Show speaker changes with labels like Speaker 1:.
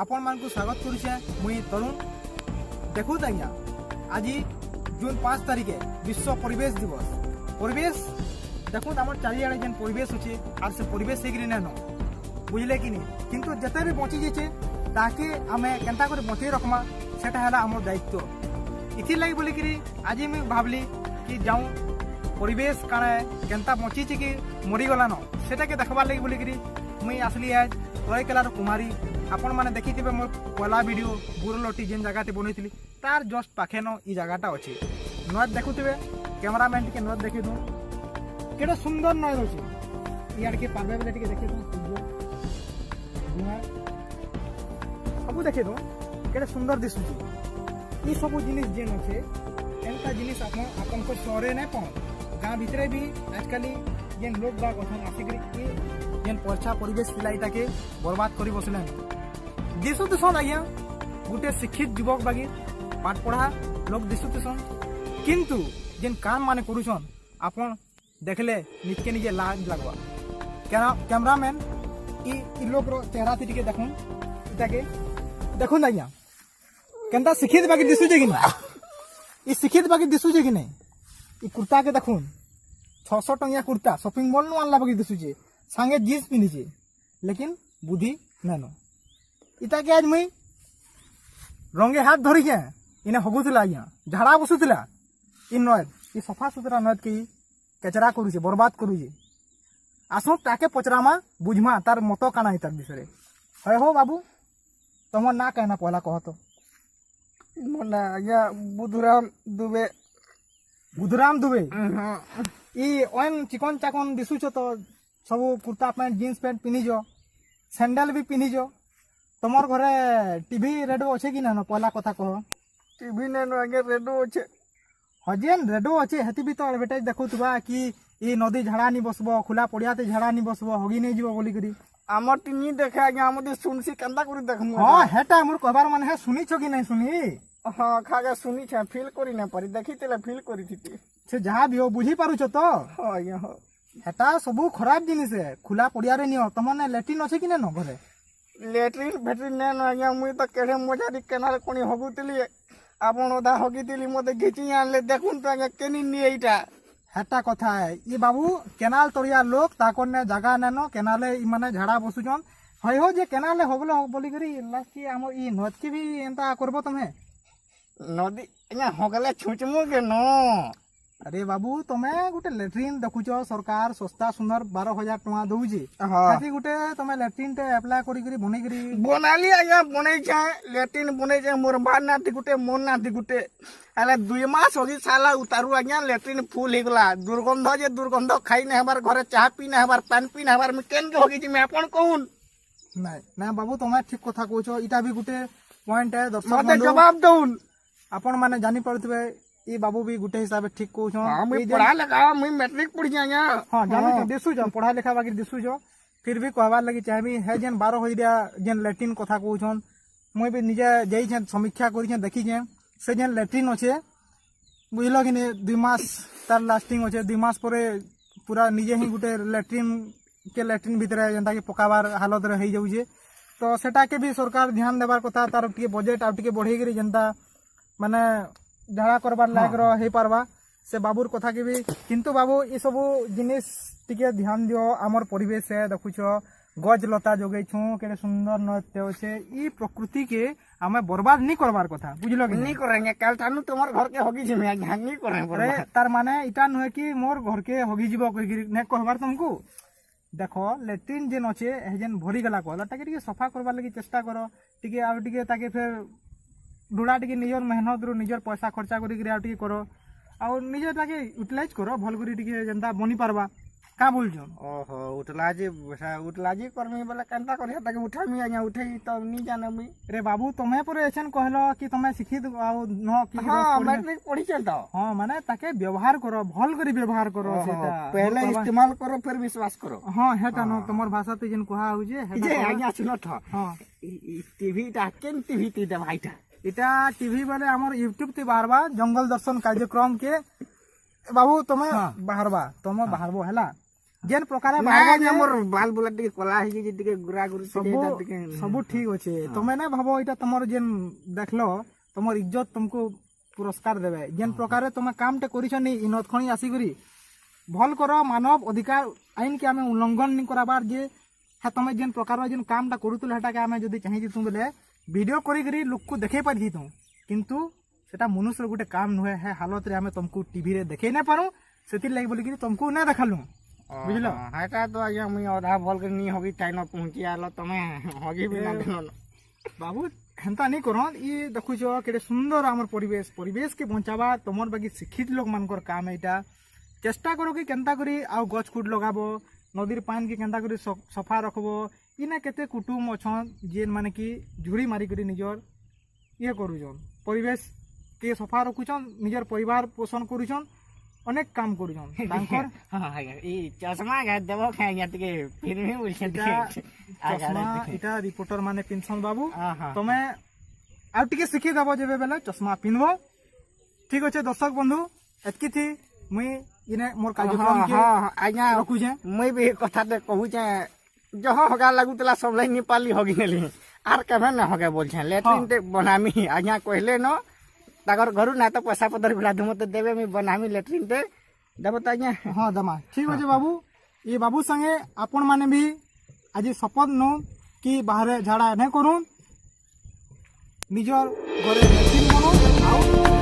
Speaker 1: आपण मानकु स्वागत करुछे मुई तरुण। देखु आज्ञा आज जून 5 तारिखे विश्व परिवेश दिवस। परिवेश देखु आम चारिआडे जेन परिवेश अच्छे आर से परिवेश हेकरी नेन बुझले कि नहीं, किंतु जिते भी बची जाइए ताके आम केन्ता कर बचे रखमा सेटा है आम दायित्व। इथि लगी बोलिकी आज मुझे भावली कि जाऊँ परिवेश काण केन्ता बची कि मरीगलान सेटा के देखबार लगी बोलिकी मुई आसली आज रायकेलार कुमारी। आपण मैंने देखी थे मोर पहला वीडियो गुरलटी जेन जगह बनई तार जस्ट पाखे न ई जगहटा अच्छे नद देखुवे कैमरामैन टे नद देखी दूँ केटा सुंदर नद अच्छे इे पार्बे बेले टे देखी दूँ सब देखी दूँ केटा सुंदर दिशुची। ये सब जिनिस जेन अच्छे एंता जिनिस आपन को सहरे नहीं पहुँच गाँव भितर भी आजकल जेन लोग बाग अथन आसिक जेन पर्चा परिवेश पिला के बर्बाद कर बसले दिशु दिसन आज्ञा गोटे शिक्षित युवक बागी पाठ पढ़ा लोग दिशु दिसन, किंतु जेन काम माने करुछन आपन देखले निजके निजे लाज लगवा। कैमरामैन ई लोग रो चेहरा ती टिके देखुन इताके देखुन आज्ञा केनता शिक्षित बागी दिसुजे कि नहीं। ई शिक्षित बागी दिसुजे कि नहीं। ई कुर्ता के देखुन 600 टंकिया कुर्ता शॉपिंग मॉल नु आनला बागी दिसुजे सांगे जीन्स पिनिचे लेकिन बुद्धि नानो। इता के आज मुई रंगे हाथ धरी के इने हगुला आज्ञा झाड़ा बसुला इन नद ई सफा सुतरा नद के कचरा करुचे बर्बाद करुचे। आसो ताके पचरामा बुझमा तार मत काना तार विषय है हो बाबू तुम ना कहना पहला कह तो
Speaker 2: मोना आज्ञा बुधुराम दुबे।
Speaker 1: बुधुराम दुबे ई ओन चिकन चाकन दिसुच तो सब कुर्ता पैंट जीन्स पैंट पिनिज सैंडल भी पिनिज तुमर घरे टीवी रेडियो अच्छे कि ना पहला कथा कह।
Speaker 2: टीवी नेनो आगे रेडो अच्छे
Speaker 1: हजेन रेडियो अच्छे हेती भी तो एडवर्टाइज देखुवा कि ई नदी झाड़ा नहीं बसबो खुला पड़ियाते झाड़ा नहीं बसबो हगी नहीं जीव बोली करी
Speaker 2: आमर टीनी देखे आज्ञा आमदे सुनसी केंदा करी देखमु।
Speaker 1: हां हेटा मोर कहबार माने है सुनिछो कि नहीं सुनी।
Speaker 2: हां खागे सुनी छ फील करी ना पारी देखी तेले फील करी थी
Speaker 1: से जहां भी हो बुझी पारुछ तो
Speaker 2: हां आज्ञा हो
Speaker 1: हेटा सब खराब जिनिस है खुला पड़िया रे नियो तमने लैट्रिन अच्छे कि ना घरे
Speaker 2: लेट्रिन भेट्रिन नेनो आज्ञा मुई तो केढ़े मजारी केनाल कोनी हगुतली आपन ओदा हगितली मते घिची आनले देखुन तो आज्ञा केनी नि एटा
Speaker 1: हेटा कथा है ये बाबू केनाल तोरिया लोग ताकोन ने जगह नेनो केनाले इ माने झाड़ा बसुजन हय हो जे केनाले होबलो बोली करी लास्ट की हमर इ नद के भी एंता करबो तमे
Speaker 2: नदी आज्ञा हगले छुचमु के नो।
Speaker 1: अरे बाबू तुमे गोटे लैट्रिन देखुच सरकार सस्ता सुंदर 12,000 टका दउजी हाथी गोटे तुमे लैट्रिन टे अप्लाई करी करी बनै करी
Speaker 2: बनाली आज्ञा बनै छै लैट्रिन बनै छै मोर बार नाती गुटे मोर नाती गुटे आले 2 मास होगी साला उतारू आज्ञा लैट्रिन फुल हिगला दुर्गंध खाई नै हमार घरे चाह पी नै हमार पानी पी नै हमार में केन के होगी जे मैं अपन कहून
Speaker 1: नै ना बाबू तुमे ठीक कथा कहछो इटा भी गोटे पॉइंट है दर्शक
Speaker 2: मते जवाब दउन
Speaker 1: अपन माने जानि पड़तबे ई बाबू भी गुटे हिसाब ठीक कहछो।
Speaker 2: हां मैं पढ़ा लगा मैं मैट्रिक पढ़ी आज्ञा
Speaker 1: हां जानि दिसु जो पढ़ा लिखा बाकी दिसु जो फिर भी कहबार लगी चाहबी है जेन 12 होइरा जेन लैट्रिन कथा कहछन मुई भी निजे जई छै समीक्षा करी छै देखी छै से जेन लैट्रिन अच्छे बुझल कि 2 मास तार लास्टिंग अच्छे 2 मास पर पूरा निजे ही गोटे लैट्रिन भितर जेनता कि पकाबार हालत रे हो जाउछे तो सेटा के भी सरकार ध्यान देबार कथा तार टिके बजेट आ टिके बढ़े करी जेनता माने झाड़ा करबार लायक रो हे पारबा से बाबूर कथा के भी। किंतु बाबू ये सब जिनिस टिके ध्यान दियो आमर परिवेश है देखुछो गज लता जोगै छु केडे सुंदर नृत्य होछे ई प्रकृति के हमें बर्बाद नहीं करबार कथा बुझलो कि
Speaker 2: नहीं करेंगे कल थानु तुम्हार घर के होगी जे मैं नहीं करे
Speaker 1: अरे तार माने इटा नहे कि मोर घर के होगी जीव कहि ने कहबार तुमको देखो लैट्रिन जेन अच्छे जेन भरी गला कहला ताके टिके सफा करबार लगी चेष्टा करो टिके आ टिके ताके फिर डुड़ा टिके निजर मेहनत रो निजर पैसा खर्चा करी आ टिके करो आ निजे ताके यूटिलाइज करो भल करी टिके जेंता बनी पारबा का बोलछन।
Speaker 2: ओहो उठलाजी करमी बोले केनता करे ताके उठामी आज्ञा उठै त नी जाने मी
Speaker 1: रे बाबू तुम्हें पर एछन कहलो कि तुम्हें शिक्षित आ न कि
Speaker 2: हां मैट्रिक पढ़ी चल तो
Speaker 1: हां माने ताके व्यवहार करो भल करी व्यवहार करो सेटा
Speaker 2: पहले इस्तेमाल करो फिर विश्वास करो।
Speaker 1: हां हेटा न तमर भाषा ते जेन कहा हो जे
Speaker 2: जे आज्ञा सुनो था
Speaker 1: हां
Speaker 2: टीवी ता केन टीवी ती दे भाईटा
Speaker 1: इटा टीवी वाले हमर यूट्यूब ते बारबा जंगल दर्शन कार्यक्रम के बाबू तुम्हें बाहरबा तुम बाहरबो हैला जेन प्रकार
Speaker 2: मोर बाल बुला टिके कला हे जे टिके गुरा गुरी
Speaker 1: सब ठीक अच्छे तुम्हें ना भाव यहाँ तुम जेन देखल तुम इज्जत तुमको पुरस्कार देवे जेन प्रकार तुम काम टे कर इनत खणी आसिक भल कर मानव अधिकार आईन के आम उल्लंघन नहीं कराबार जे हाँ तुम जेन प्रकार जेन कामटा करूल हेटा के आम जब चाहिए बेले वीडियो करी लोक को देखे पारि तू किंतु सेटा मनुष्य गोटे काम नुहे है हालत रे आम तुमको टीवी रे देखे ना पारू से लगे बोलिक तुमको ना देखालु बुझल
Speaker 2: हेटा तो आज्ञा मुई अधा भल के नी होगी टाइम पहुंची आलो तमे होगी बिना देन
Speaker 1: बाबू हेन्ता नहीं कर ये देखुच के सुंदर आमर परिवेश के बचावा तुमर बाकी शिक्षित लोक मानकर काम यहाँ चेष्टा करो कि केन्ता करी आउ गछ कुट लगाबो नदीर पान के केन्ता करी सफा रखबो इना केते कुटुम अछन जेन माने कि झुरी मारी करी निजर ये करूछन परिवेश के सफा रखुछन निजर परिवार पोषण करूछन अनेक काम करूछन तांकर
Speaker 2: हां ई चश्मा गा देबो खाया टिके फिर भी बोल
Speaker 1: चश्मा इटा रिपोर्टर माने पिनसन बाबू तमे आ टिके सिखि दबो जेबे बेले चश्मा पिनबो ठीक अछि दर्शक बंधु एतकी थी मुई इने मोर कार्यक्रम के
Speaker 2: आज्ञा
Speaker 1: रखुछे
Speaker 2: मुई भी कथा ते कहूछे जहाँ होगा लगुतला सब लाई नेपाली होगी नेली आर केबे न होगे बोलछे लेट्रिन ते बनामी आज्ञा कहले न ताकर घरु ना तो पैसा पदर गुला दम तो देबे मी बनामी लेट्रिन ते देबो त आज्ञा
Speaker 1: हां दमा ठीक अछि बाबू ये बाबू संगे आपण माने भी आज शपथ नो कि बाहर झाड़ा नहीं करूँ निजर घरे लेट्रिन बनो